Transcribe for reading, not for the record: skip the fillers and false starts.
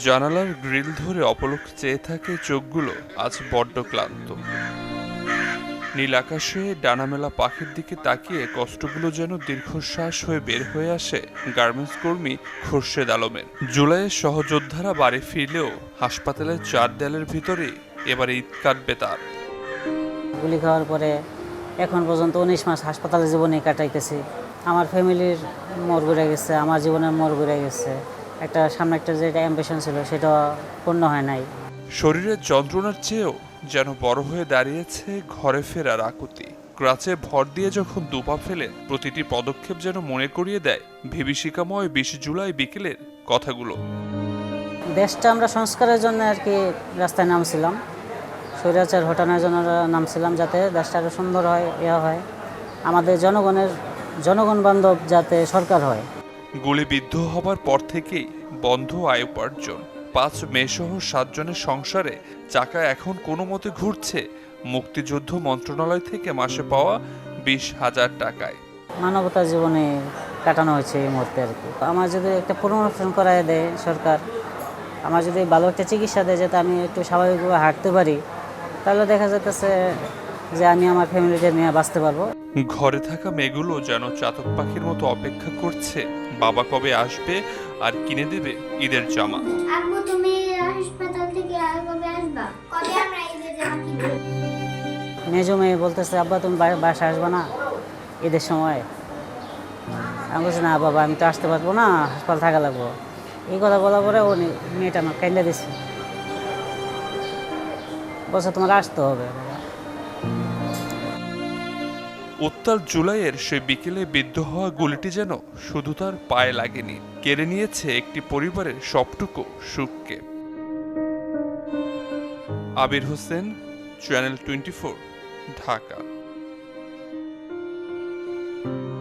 জানালার গ্রিল ধরে অপলক চেয়ে থাকে চোখগুলো আজ বড্ড ক্লান্ত। নীল আকাশে ডানামেলা পাখির দিকে তাকিয়ে কষ্টগুলো যেন দীর্ঘশ্বাস হয়ে বের হয়ে আসে গার্মেন্টস কর্মী খোরশেদ আলমের। জুলাইয়ের সহযোদ্ধারা বাড়ি ফিরলেও হাসপাতালের চার দেয়ালের ভিতরে এবারে ঈদ কাটবে তার। গুলি খাওয়ার পরে এখন পর্যন্ত 19 মাস হাসপাতালে জীবনে কাটাইতেছি। আমার ফ্যামিলির মোর ঘুরে গেছে, আমার জীবনের মোর ঘুরে গেছে। সামনে একটা যেটা অ্যাম্বিশন ছিল সেটা পূর্ণ হয় নাই। শরীরের যন্ত্রণার চেয়েও যেন বড় হয়ে দাঁড়িয়েছে ঘরে ফেরার আকুতি। ক্রাচে ভর দিয়ে যখন দুপা ফেলেন, প্রতিটি পদক্ষেপ যেন মনে করিয়ে দেয় বিভীষিকাময় 20 জুলাই বিকেলের কথাগুলো। দেশটা আমরা সংস্কারের জন্য আর কি রাস্তায় নামছিলাম, স্বৈরাচার হটানোর জন্য নামছিলাম, যাতে দেশটা আরও সুন্দর হয়, হয় আমাদের জনগণ বান্ধব যাতে সরকার হয়। গুলিবিদ্ধ হবার পর থেকেই বন্ধ আয় উপার্জন। 5 মে সহ 7 জনের সংসারে চাকা এখন কোনো মতে ঘুরছে মুক্তিযুদ্ধ মন্ত্রণালয় থেকে মাসে পাওয়া 20,000 টাকায়। মানবতা জীবনে কাটানো হয়েছে এই মুহূর্তে আর কি। আমার যদি একটা প্রমোশন করায় দেয় সরকার, আমার যদি ভালো একটা চিকিৎসা দেয় যাতে আমি একটু স্বাভাবিকভাবে হাঁটতে পারি, তাহলে দেখা যাচ্ছে যে আমি আমার ফ্যামিলিকে নিয়ে বাঁচতে পারবো। ঘরে থাকা মেয়েগুলো যেন চাতক পাখির মতো অপেক্ষা করছে বাবা কবে আসবে আর কিনে দেবে ঈদের জামা। আব্বু, তুমি হাসপাতাল থেকে কবে আসবা? কবে আমরা ঈদের জামা কিনবো? মেজো মেয়ে বলতেছে, আব্বা তুমি বাসা আসবা না ঈদের সময়? আমি বলছি, না বাবা, আমি তো আসতে পারবো না, হাসপাতাল থাকা লাগবো। এই কথা বলার পরে ও মেয়েটা আমার কাইন্দা দিচ্ছে, বলছে তোমার আসতে হবে বাবা। উত্তাল জুলাইয়ের সেই বিকেলে বিদ্ধ হওয়া গুলিটি যেন শুধু তার পায়ে লাগেনি, কেড়ে নিয়েছে একটি পরিবারের সবটুকু সুখকে। আবির হোসেন, চ্যানেল 24, ঢাকা।